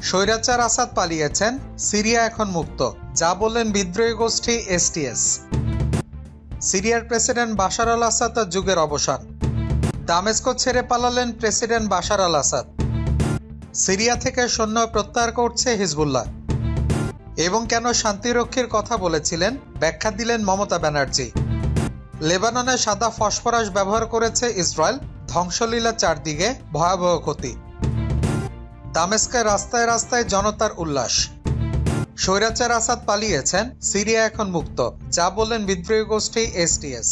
স্বৈরাচার আসাদ পালিয়েছেন, সিরিয়া এখন মুক্ত, যা বললেন বিদ্রোহী গোষ্ঠী STS। সিরিয়ার প্রেসিডেন্ট বাশার আল আসাদ যুগের অবসান। দামেস্ক ছেড়ে পালালেন প্রেসিডেন্ট বাশার আল আসাদ। সিরিয়া থেকে সৈন্য প্রত্যাহার করছে হিজবুল্লাহ। এবং কেন শান্তিরক্ষীর কথা বলেছিলেন, ব্যাখ্যা দিলেন মমতা ব্যানার্জি। লেবাননে সাদা ফসফরাস ব্যবহার করেছে ইসরায়েল, ধ্বংসলীলা চারদিকে, ভয়াবহ ক্ষতি। দামেস্কের রাস্তায় রাস্তায় জনতার উল্লাস। স্বৈরাচার আসাদ পালিয়েছেন, সিরিয়া এখন মুক্ত, যা বললেন বিদ্রোহী গোষ্ঠী STS।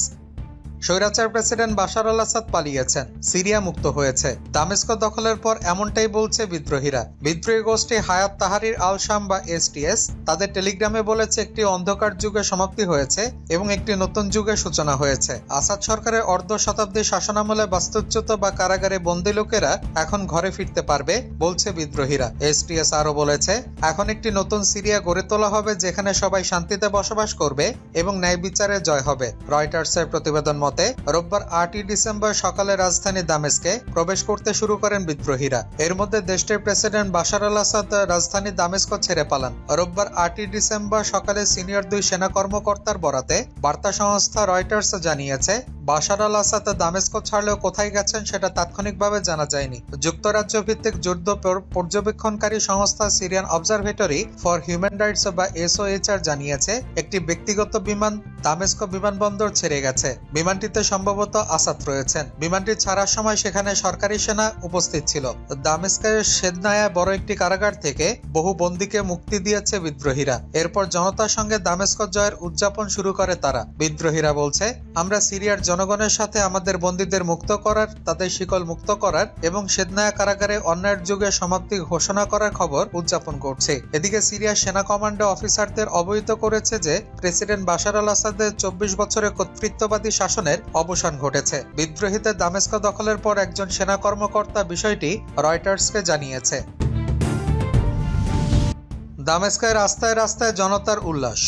স্বৈরাচার প্রেসিডেন্ট বাশার আল আসাদ পালিয়েছেন, সিরিয়া মুক্ত হয়েছে। দামেস্ক দখলের পর এমনটাই বলছে বিদ্রোহীরা। বিদ্রোহী গোষ্ঠী হায়াত তাহারির আল শাম বা STS তাদের টেলিগ্রামে বলেছে, একটি অন্ধকার যুগে সমাপ্তি হয়েছে এবং একটি নতুন যুগের সূচনা হয়েছে। আসাদ সরকারের অর্ধ শতাব্দী শাসনামলে বাস্তুচ্যুত বা কারাগারে বন্দী লোকেরা এখন ঘরে ফিরতে পারবে, বলছে বিদ্রোহীরা। STS আরো বলেছে, এখন একটি নতুন সিরিয়া গড়ে তোলা হবে, যেখানে সবাই শান্তিতে বসবাস করবে এবং ন্যায় বিচারে জয় হবে। রয়টার্সের প্রতিবেদন মতে রোববার 8 ডিসেম্বর সকালে রাজধানী দামেস্কে প্রবেশ করতে শুরু করেন বিদ্রোহীরা। এর মধ্যে দেশটির প্রেসিডেন্ট বাশার আল আসাদ রাজধানী দামেস্ক ছেড়ে পালান। রোববার 8 ডিসেম্বর সকালে সিনিয়র 2 সেনা কর্মকর্তার বরাতে বার্তা সংস্থা রয়টার্স জানিয়েছে, বাশার আল আসাদ দামেস্ক ছাড়লেও কোথায় গেছেন সেটা তাৎক্ষণিকভাবে জানা যায়নি। যুক্তরাজ্য ভিত্তিক যুদ্ধ পর্যবেক্ষণকারী সংস্থা Syrian observatory for human rights বা SOHR জানিয়েছে, একটি ব্যক্তিগত বিমান দামেস্ক বিমানবন্দর ছেড়ে গেছে। বিমানটিতে সম্ভবত আসাদ রয়েছেন। বিমানটি ছাড়ার সময় সেখানে সরকারি সেনা উপস্থিত ছিল। দামেস্কের শেদনায়া বড় একটি কারাগার থেকে বহু বন্দীকে মুক্তি দিয়েছে বিদ্রোহীরা। এরপর জনতার সঙ্গে দামেস্ক জয়ের উদযাপন শুরু করে তারা। বিদ্রোহীরা বলছে, আমরা সিরিয়ার জনগণের সাথে আমাদের বন্দীদের মুক্ত করার, তাদের শিকল মুক্ত করার এবং শেদনায়া কারাগারে অন্যায়ের যুগের সমাপ্তি ঘোষণা করার খবর উদযাপন করছে। এদিকে সিরিয়ার সেনা কমান্ডো অফিসারদের অবহিত করেছে যে প্রেসিডেন্ট বাশার আল আসাদের 24 বছরের কর্তৃত্ববাদী শাসনের অবসান ঘটেছে। বিদ্রোহীদের দামেস্ক দখলের পর একজন সেনা কর্মকর্তা বিষয়টি রয়টার্সকে জানিয়েছে। দামেস্কের রাস্তায় রাস্তায় জনতার উল্লাস।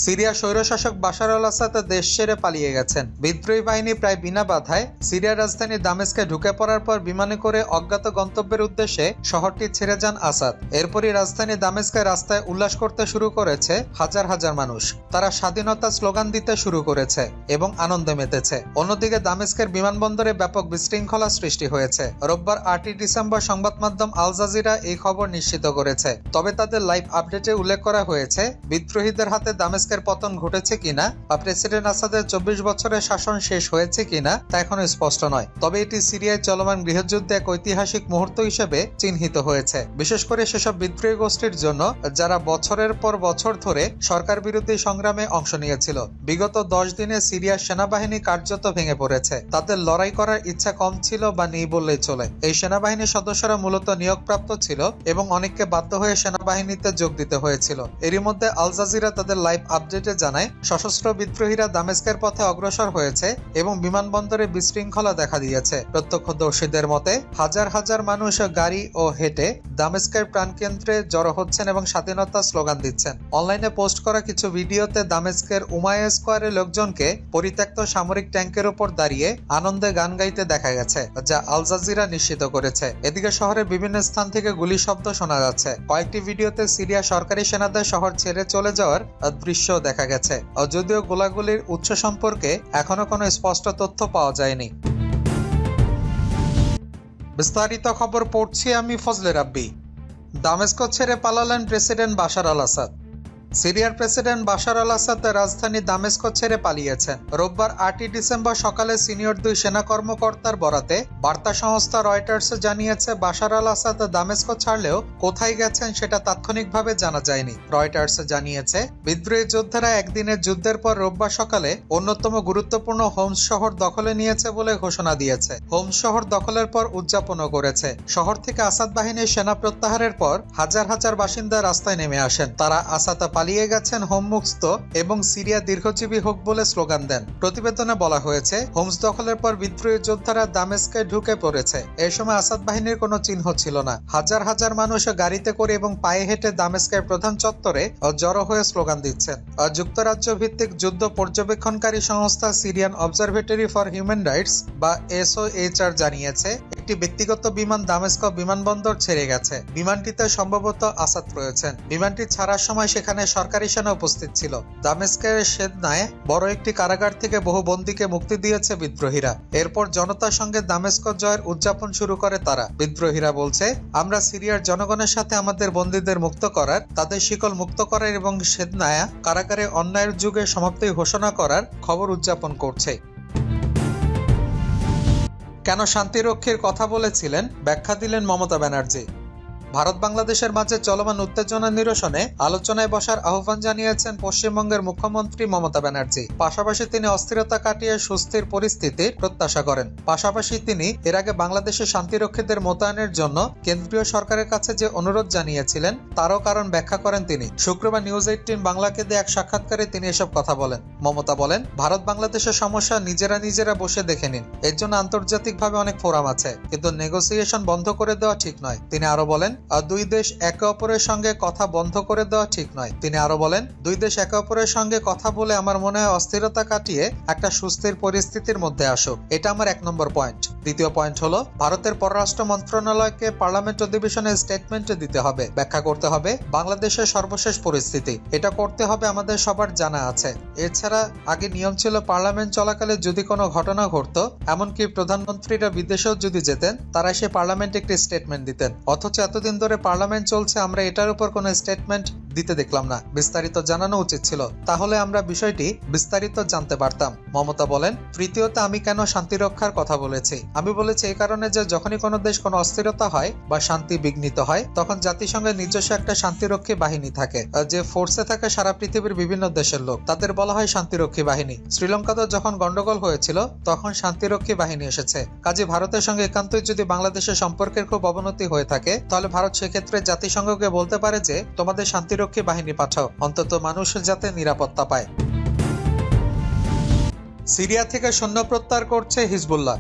সিরিয়া স্বৈরশাসক বাশার আল আসাদ দেশ ছেড়ে পালিয়ে গেছেন। বিদ্রোহী বাহিনী প্রায় বিনা বাধায় সিরিয়ার রাজধানী দামেস্কে ঢুকে পড়ার পর বিমানে করে অজ্ঞাত গন্তব্যের উদ্দেশ্যে শহরটি ছেড়ে যান আসাদ। এরপরই রাজধানী দামেস্কে রাস্তায় উল্লাস করতে শুরু করেছে হাজার হাজার মানুষ। তারা স্বাধীনতা স্লোগান দিতে শুরু করেছে এবং আনন্দে মেতেছে। অন্যদিকে দামেস্কের বিমানবন্দরে ব্যাপক বিশৃঙ্খলা সৃষ্টি হয়েছে। রোববার 8 ডিসেম্বর সংবাদ মাধ্যম আল জাজিরা এই খবর নিশ্চিত করেছে। তবে তাদের লাইভ আপডেটে উল্লেখ করা হয়েছে, বিদ্রোহীদের হাতে দামেস্কের পতন ঘটেছে কিনা বা প্রেসিডেন্ট আসাদের 24 বছরের শাসন শেষ হয়েছে কিনা তা এখনো স্পষ্ট নয়। তবে এটি সিরিয়ায় চলমান গৃহযুদ্ধে এক ঐতিহাসিক মুহূর্ত হিসেবে চিহ্নিত হয়েছে, বিশেষ করে সেসব বিদ্রোহী গোষ্ঠীর জন্য যারা বছরের পর বছর ধরে সরকার বিরোধী সংগ্রামে অংশ নিয়েছিল। বিগত 10 দিনে সিরিয়ার সেনাবাহিনী কার্যত ভেঙে পড়েছে। তাদের লড়াই করার ইচ্ছা কম ছিল বা নেই বললেই চলে। এই সেনাবাহিনীর সদস্যরা মূলত নিয়োগপ্রাপ্ত ছিল এবং অনেককে বাধ্য হয়ে সেনাবাহিনীতে যোগ দিতে হয়েছিল। এরই মধ্যে আল জাজিরা তাদের লাইভ আপডেটে জানায়, সশস্ত্র বিদ্রোহীরা দামেস্কের পথে অগ্রসর হয়েছে এবং বিমানবন্দরে বিশৃঙ্খলা দেখা দিয়েছে। প্রত্যক্ষদর্শীদের মতে হাজার হাজার মানুষ গাড়ি ও হেঁটে দামেস্কের প্রাণকেন্দ্রে জড়ো হচ্ছেন এবং স্বাধীনতা স্লোগান দিচ্ছেন। অনলাইনে পোস্ট করা কিছু ভিডিওতে দামেস্কের উমাইয়া স্কোয়ারে লোকজনকে পরিত্যক্ত সামরিক ট্যাঙ্কের উপর দাঁড়িয়ে আনন্দে গান গাইতে দেখা গেছে, যা আল জাজিরা নিশ্চিত করেছে। এদিকে শহরের বিভিন্ন স্থান থেকে গুলি শব্দ শোনা যাচ্ছে। কয়েকটি ভিডিওতে সিরিয়া সরকারি সেনাদের শহর ছেড়ে চলে যাওয়ার দৃশ্য দেখা গেছে। যদিও গোলাগুলির উৎস সম্পর্কে এখনো কোনো স্পষ্ট তথ্য পাওয়া যায়নি। বিস্তারিত খবর পড়ছি আমি ফজলে রাব্বি। দামেস্ক ছেড়ে পালালেন প্রেসিডেন্ট বাশার আল আসাদ। সিরিয়ার প্রেসিডেন্ট বাশার আল আসাদ রাজধানী দামেস্ক ছেড়ে পালিয়েছেন। রোববার 8 ডিসেম্বর সকালে সিনিয়র 2 সেনা কর্মকর্তার বরাতে বার্তা সংস্থা রয়টার্স জানিয়েছে, বাশার আল আসাদ দামেস্ক ছাড়লেও কোথায় গেছেন সেটা তাৎক্ষণিকভাবে জানা যায়নি। রয়টার্স জানিয়েছে, বিদ্রোহী যোদ্ধারা একদিনের যুদ্ধের পর রোববার সকালে অন্যতম গুরুত্বপূর্ণ হোমস শহর দখলে নিয়েছে বলে ঘোষণা দিয়েছে। হোমস শহর দখলের পর উদযাপনও করেছে। শহর থেকে আসাদ বাহিনীর সেনা প্রত্যাহারের পর হাজার হাজার বাসিন্দা রাস্তায় নেমে আসেন। তারা আসাদ পালিয়ে গেছেন, হোমমুক্ত এবং সিরিয়া দীর্ঘজীবী হোক বলে স্লোগান দেন। প্রতিবেদনে বলা হয়েছে, হোমস দখলের পর বিদ্রোহী যোদ্ধারা দামেস্কে ঢুকে পড়েছে। এই সময় আসাদ বাহিনীর কোনো চিহ্ন ছিল না। হাজার হাজার মানুষ গাড়িতে করে এবং পায়ে হেঁটে দামেস্কের প্রধান চত্বরে জড়ো হয়ে স্লোগান দিচ্ছেন। যুক্তরাজ্য ভিত্তিক যুদ্ধ পর্যবেক্ষণকারী সংস্থা Syrian observatory for human rights বা SOHR জানিয়েছে, একটি ব্যক্তিগত বিমান দামেস্ক বিমানবন্দর ছেড়ে গেছে। বিমানটিতে সম্ভবত আসাদ রয়েছেন। বিমানটি ছাড়ার সময় সেখানে সরকারি সেনা উপস্থিত ছিল। দামেস্কের সেদনায় বড় একটি কারাগার থেকে বহু বন্দীকে মুক্তি দিয়েছে বিদ্রোহীরা। এরপর জনতার সঙ্গে দামেস্ক জয়ের উদযাপন শুরু করে তারা। বিদ্রোহীরা বলছে, আমরা সিরিয়ার জনগণের সাথে আমাদের বন্দীদের মুক্ত করার, তাদের শিকল মুক্ত করার এবং সেদনায়া কারাগারে অন্যায়ের যুগে সমাপ্তি ঘোষণা করার খবর উদযাপন করছে। কেন শান্তিরক্ষীর কথা বলেছিলেন, ব্যাখ্যা দিলেন মমতা ব্যানার্জি। ভারত বাংলাদেশের মাঝে চলমান উত্তেজনা নিরসনে আলোচনায় বসার আহ্বান জানিয়েছেন পশ্চিমবঙ্গের মুখ্যমন্ত্রী মমতা ব্যানার্জি। পাশাপাশি তিনি অস্থিরতা কাটিয়ে সুস্থির পরিস্থিতির প্রত্যাশা করেন। পাশাপাশি তিনি এর আগে বাংলাদেশের শান্তিরক্ষীদের মোতায়েনের জন্য কেন্দ্রীয় সরকারের কাছে যে অনুরোধ জানিয়েছিলেন তারও কারণ ব্যাখ্যা করেন তিনি। শুক্রবার নিউজ 18 বাংলাকে দিয়ে এক সাক্ষাৎকারে তিনি এসব কথা বলেন। মমতা বলেন, ভারত বাংলাদেশের সমস্যা নিজেরা বসে দেখে নিন। এর জন্য আন্তর্জাতিকভাবে অনেক ফোরাম আছে, কিন্তু নেগোসিয়েশন বন্ধ করে দেওয়া ঠিক নয়। তিনি আরো বলেন, দুই দেশ একে অপরের সঙ্গে কথা বন্ধ করে দেওয়া ঠিক নয়। তিনি আরো বলেন, দুই দেশ একে অপরের সঙ্গে কথা বলে আমার মনে হয় অস্থিরতা কাটিয়ে একটা সুস্থির পরিস্থিতির মধ্যে আসুক। এটা আমার 1 নম্বর পয়েন্ট। দ্বিতীয় পয়েন্ট হলো, ভারতের পররাষ্ট্র মন্ত্রণালয়কে পার্লামেন্ট অধিবেশনে স্টেটমেন্ট দিতে হবে, ব্যাখ্যা করতে হবে বাংলাদেশের সর্বশেষ পরিস্থিতি। এটা করতে হবে আমাদের সবার জানা আছে। এছাড়া আগে নিয়ম ছিল পার্লামেন্ট চলাকালে যদি কোনো ঘটনা ঘটতো, এমনকি প্রধানমন্ত্রীরা বিদেশেও যদি যেতেন, তারা সে পার্লামেন্টে একটি স্টেটমেন্ট দিতেন। অথচ এতদিন ধরে পার্লামেন্ট চলছে, আমরা এটার উপর কোনো স্টেটমেন্ট দিতে দেখলাম না। বিস্তারিত জানানো উচিত ছিল, তাহলে আমরা বিষয়টি বিস্তারিত জানতে পারতাম। মমতা বলেন, তৃতীয়ত আমি কেন শান্তি রক্ষার কথা বলেছি, আমি বলেছি এই কারণে যে যখনই কোনো দেশ কোনো অস্থিরতা হয় বা শান্তি বিঘ্নিত হয়, তখন জাতিসংঘের নিজস্ব একটা শান্তিরক্ষী বাহিনী থাকে, যে ফোর্সে থাকে সারা পৃথিবীর বিভিন্ন দেশের লোক, তাদের বলা হয় শান্তিরক্ষী বাহিনী। শ্রীলঙ্কাতে যখন গন্ডগোল হয়েছিল তখন শান্তিরক্ষী বাহিনী এসেছে। কাজে ভারতের সঙ্গে একান্তই যদি বাংলাদেশের সম্পর্কের খুব অবনতি হয়ে থাকে, তাহলে ভারত সেক্ষেত্রে জাতিসংঘকে বলতে পারে যে তোমাদের শান্তিরক্ষী বাহিনী পাঠাও, অন্তত মানুষ যাতে নিরাপত্তা পায়। সিরিয়া থেকে সৈন্য প্রত্যাহার করছে হিজবুল্লাহ।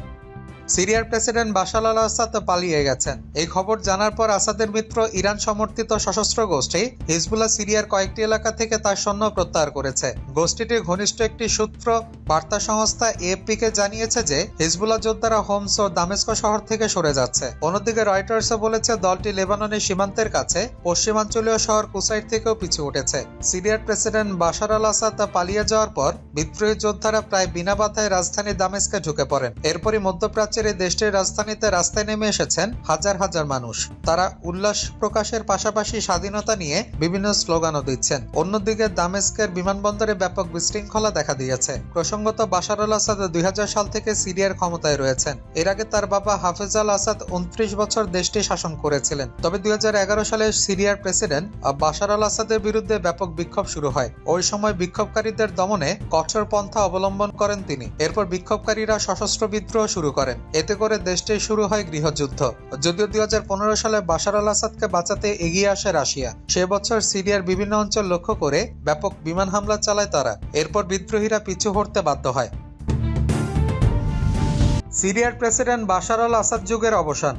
সিরিয়ার প্রেসিডেন্ট বাশার আল আসাদ পালিয়ে গেছেন। এই খবর জানার পর আসাদের মিত্র ইরান সমর্থিত সশস্ত্র গোষ্ঠী হিজবুল্লাহ সিরিয়ার কয়েকটি এলাকা থেকে তার সৈন্য প্রত্যাহার করেছে। গোষ্ঠীটির ঘনিষ্ঠ একটি সূত্র বার্তা সংস্থা এএফপি-কে জানিয়েছে যে হিজবুল্লাহ যোদ্ধারা হোমস ও দামেস্ক শহর থেকে সরে যাচ্ছে। অন্যদিকে রয়টার্সও বলেছে দলটি লেবাননের সীমান্তের কাছে পশ্চিমাঞ্চলীয় শহর কুসাইট থেকেও পিছু উঠেছে। সিরিয়ার প্রেসিডেন্ট বাশার আল আসাদ পালিয়ে যাওয়ার পর বিদ্রোহী যোদ্ধারা প্রায় বিনা বাধায় রাজধানী দামেস্কে ঢুকে পড়েন। এরপরই মধ্যপ্রাচ্যের এই দেশটির রাজধানীতে রাস্তায় নেমে এসেছেন হাজার হাজার মানুষ। তারা উল্লাস প্রকাশের পাশাপাশি স্বাধীনতা নিয়ে বিভিন্ন স্লোগানও দিচ্ছেন। অন্যদিকে দামেস্কের বিমানবন্দরে ব্যাপক বিশৃঙ্খলা দেখা দিয়েছে। প্রসঙ্গত বাশার আল আসাদ 2000 সাল থেকে সিরিয়ার ক্ষমতায় রয়েছেন। এর আগে তার বাবা হাফেজ আল আসাদ 29 বছর দেশটি শাসন করেছিলেন। তবে 2011 সালে সিরিয়ার প্রেসিডেন্ট বাশার আল আসাদের বিরুদ্ধে ব্যাপক বিক্ষোভ শুরু হয়। ওই সময় বিক্ষোভকারীদের দমনে কঠোর পন্থা অবলম্বন করেন তিনি। এরপর বিক্ষোভকারীরা সশস্ত্র বিদ্রোহ শুরু করেন। এতে করে দেশটি শুরু হয় গৃহযুদ্ধ। যদিও 2015 সালে বাশার আল আসাদকে বাঁচাতে এগিয়ে আসে রাশিয়া। সে বছর সিরিয়ার বিভিন্ন অঞ্চল লক্ষ্য করে ব্যাপক বিমান হামলা চালায় তারা। এরপর বিদ্রোহীরা পিছু হটতে বাধ্য হয়। সিরিয়ার প্রেসিডেন্ট বাশার আল আসাদ যুগের অবসান।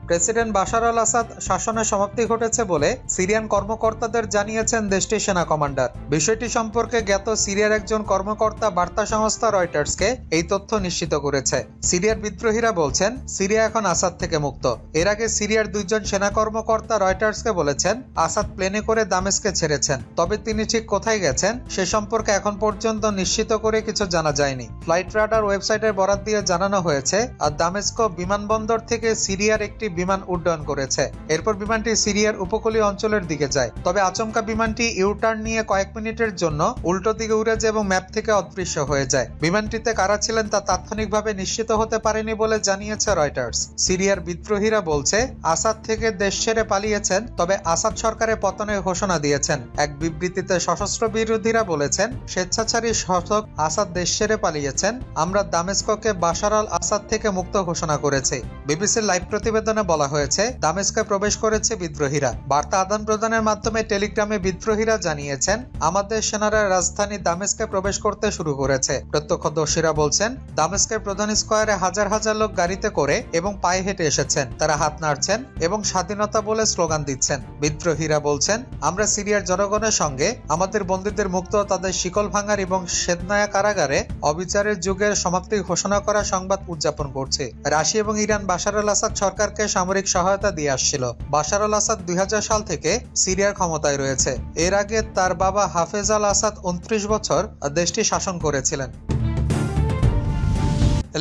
প্রেসিডেন্ট বাশার আল আসাদ শাসনের সমাপ্তি ঘটেছে বলে সিরিয়ান কর্মকর্তাদের জানিয়েছেন দেশটির সেনা কমান্ডার। বিষয়টি সম্পর্কে জ্ঞাত সিরিয়ার একজন কর্মকর্তা বার্তা সংস্থা রয়টার্সকে এই তথ্য নিশ্চিত করেছে। সিরিয়ার বিদ্রোহীরা বলছেন সিরিয়া এখন আসাদ থেকে মুক্ত। এর আগে সিরিয়ার দুইজন সেনা কর্মকর্তা রয়টার্সকে বলেছেন আসাদ প্লেনে করে দামেস্কে ছেড়েছেন। তবে তিনি ঠিক কোথায় গেছেন সে সম্পর্কে এখন পর্যন্ত নিশ্চিত করে কিছু জানা যায়নি। ফ্লাইট রাডার ওয়েবসাইটের বরাত দিয়ে জানানো হয়েছে আর দামেস্ক বিমানবন্দর থেকে সিরিয়ার একটি বিমান উড্ডয়ন করেছে। এরপর বিমানটি সিরিয়ার উপকূলীয় অঞ্চলের দিকে যায়। তবে আচমকা বিমানটি ইউটার্ন নিয়ে কয়েক মিনিটের জন্য উল্টো দিকে উড়ে যায় এবং ম্যাপ থেকে অদৃশ্য হয়ে যায়। বিমানটিতে কারা ছিলেন তা তাৎক্ষণিকভাবে নিশ্চিত হতে পারেনি বলে জানিয়েছে রয়টার্স। সিরিয়ার বিদ্রোহীরা বলছে আসাদ থেকে দেশ ছেড়ে পালিয়েছেন, তবে আসাদ সরকারের পতনের ঘোষণা দিয়েছেন। এক বিবৃতিতে সশস্ত্র বিরোধীরা বলেছেন স্বেচ্ছাচারী শাসক আসাদ দেশ ছেড়ে পালিয়েছেন। আমরা দামেস্ককে বাশার আল আসাদ থেকে মুক্ত ঘোষণা করেছি। বিবিসির লাইভ প্রতিবেদনে বলা হয়েছে দামেস্কে প্রবেশ করেছে বিদ্রোহীরা। বার্তা আদান প্রদানের মাধ্যমে টেলিগ্রামে বিদ্রোহীরা জানিয়েছেন আমাদের সেনারা রাজধানী দামেস্কে প্রবেশ করতে শুরু করেছে। প্রত্যক্ষদর্শীরা বলছেন দামেস্কের প্রধান স্কয়ারে হাজার হাজার লোক গাড়িতে করে এবং পায়ে হেঁটে এসেছেন। তারা হাত নাড়ছেন এবং স্বাধীনতা বলে স্লোগান দিচ্ছেন। বিদ্রোহীরা বলছেন আমরা সিরিয়ার জনগণের সঙ্গে আমাদের বন্দীদের মুক্ত, তাদের শিকল ভাঙার এবং সেদনায়া কারাগারে অবিচারের যুগের সমাপ্তি ঘোষণা করা সংবাদ উদযাপন করছে। রাশিয়া এবং ইরান বাশার আল আসাদ সরকারকে সামরিক সহায়তা দিয়ে আসছিল। বাশার আল আসাদ 2000 সাল থেকে সিরিয়ার ক্ষমতায় রয়েছে। এর আগে তার বাবা হাফেজ আল আসাদ 29 বছর দেশটি শাসন করেছিলেন।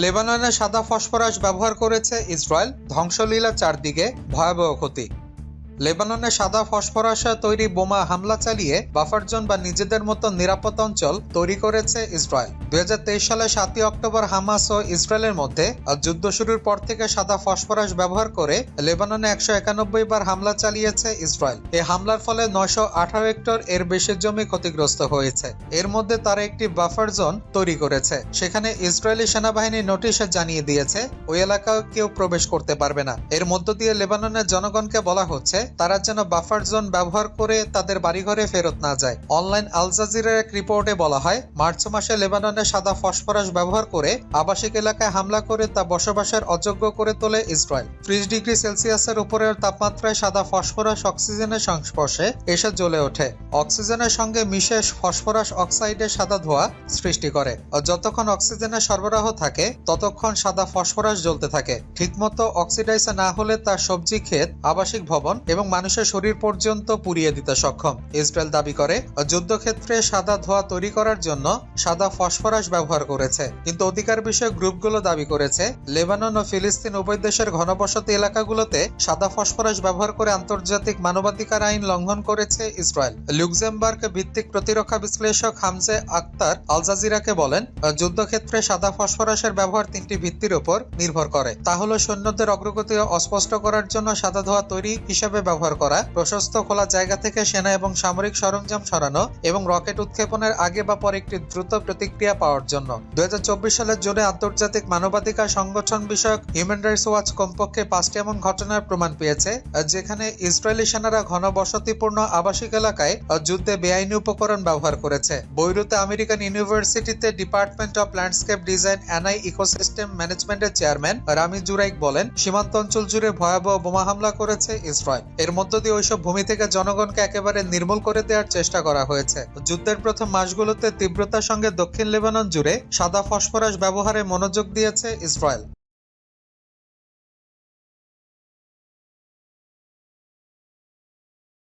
লেবাননে সাদা ফসফরাস ব্যবহার করেছে ইসরায়েল, ধ্বংসলীলা চারদিকে, ভয়াবহ ক্ষতি। লেবাননে সাদা ফসফরাস তৈরি বোমা হামলা চালিয়ে বাফার জোন বা নিজেদের মতো নিরাপদ অঞ্চল তৈরি করেছে ইসরায়েল। 2023 সালে 7 অক্টোবর হামাস ও ইসরায়েলের মধ্যে যুদ্ধ শুরুর পর থেকে সাদা ফসফরাস ব্যবহার করে লেবাননে 191 বার হামলা চালিয়েছে ইসরায়েল। এই হামলার ফলে 918 হেক্টর এর বেশি জমি ক্ষতিগ্রস্ত হয়েছে। এর মধ্যে তারা একটি বাফার জোন তৈরি করেছে। সেখানে ইসরায়েলি সেনাবাহিনী নোটিশে জানিয়ে দিয়েছে ওই এলাকায় কেউ প্রবেশ করতে পারবে না। এর মধ্য দিয়ে লেবাননের জনগণকে বলা হচ্ছে তারা যেন বাফার জোন ব্যবহার করে তাদের বাড়িঘরে ফেরত না যায়। অনলাইন আল জাজিরার এক রিপোর্টে বলা হয় মার্চ মাসে লেবাননে সাদা ফসফরাস ব্যবহার করে আবাসিক এলাকায় হামলা করে তা বসবাসের অযোগ্য করে তোলে ইসরায়েল। 30 ডিগ্রি সেলসিয়াসের উপরের তাপমাত্রায় সাদা ফসফরাস অক্সিজেনের সংস্পর্শে এসে জ্বলে ওঠে। অক্সিজেনের সঙ্গে মিশে ফসফরাস অক্সাইডের সাদা ধোঁয়া সৃষ্টি করে। যতক্ষণ অক্সিজেনের সরবরাহ থাকে ততক্ষণ সাদা ফসফরাস জ্বলতে থাকে। ঠিকমতো অক্সিডাইজ না হলে তা সবজি ক্ষেত, আবাসিক ভবন এবং মানুষের শরীর পর্যন্ত পুড়িয়ে দিতে সক্ষম। ইসরায়েল দাবি করে যুদ্ধক্ষেত্রে সাদা ধোঁয়া তৈরি করার জন্য সাদা ফসফরাস ব্যবহার করেছে। কিন্তু অধিকার বিষয়ক গ্রুপগুলো দাবি করেছে লেবানন ও ফিলিস্তিন উভয় দেশের ঘনবসতি এলাকাগুলোতে সাদা ফসফরাস ব্যবহার করে আন্তর্জাতিক মানবাধিকার আইন লঙ্ঘন করেছে ইসরায়েল। লুক্সেমবার্গ ভিত্তিক প্রতিরক্ষা বিশ্লেষক হামজে আক্তার আল জাজিরাকে বলেন যুদ্ধক্ষেত্রে সাদা ফসফরাসের ব্যবহার 3টি ভিত্তির উপর নির্ভর করে। তা হলো সৈন্যদের অগ্রগতি অস্পষ্ট করার জন্য সাদা ধোঁয়া তৈরি হিসেবে ব্যবহার করা, প্রশস্ত খোলা জায়গা থেকে সেনা এবং সামরিক সরঞ্জাম সরানো এবং রকেট উৎক্ষেপণের আগে বা পরে একটি দ্রুত প্রতিক্রিয়া পাওয়ার জন্য। 2024 সালের জুনে আন্তর্জাতিক মানবাধিকার সংগঠন বিষয়ক হিউম্যান রাইটস ওয়াচ কমপক্ষে 5টি এমন ঘটনার প্রমাণ পেয়েছে যেখানে ইসরায়েলি সেনারা ঘনবসতিপূর্ণ আবাসিক এলাকায় যুদ্ধে বেআইনি উপকরণ ব্যবহার করেছে। বৈরুতে আমেরিকান ইউনিভার্সিটিতে department of landscape design NI ecosystem ম্যানেজমেন্টের চেয়ারম্যান রামি জুরাইক বলেন, সীমান্ত অঞ্চল জুড়ে ভয়াবহ বোমা হামলা করেছে ইসরায়েল। এর মধ্য দিয়ে ওইসব ভূমি থেকে জনগণকে একেবারে নির্মূল করে দেওয়ার চেষ্টা করা হয়েছে। যুদ্ধের প্রথম মাসগুলোতে তীব্রতার সঙ্গে দক্ষিণ লেবানন জুড়ে সাদা ফসফরাস ব্যবহারে মনোযোগ দিয়েছে ইসরায়েল।